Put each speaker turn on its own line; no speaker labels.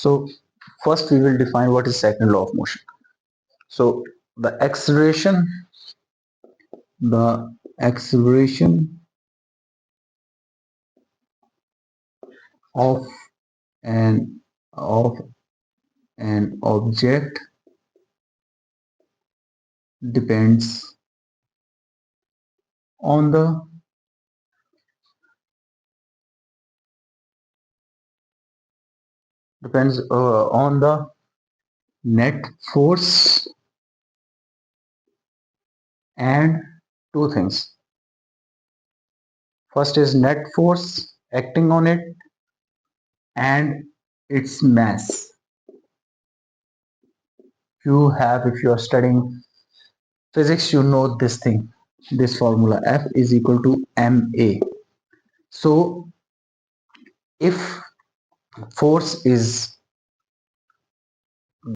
So first we will define what is second law of motion. So the acceleration of an of an object depends on the on the net force and two things. First is net force acting on it and its mass. If you are studying physics, you know this thing, this formula F is equal to ma. So if force is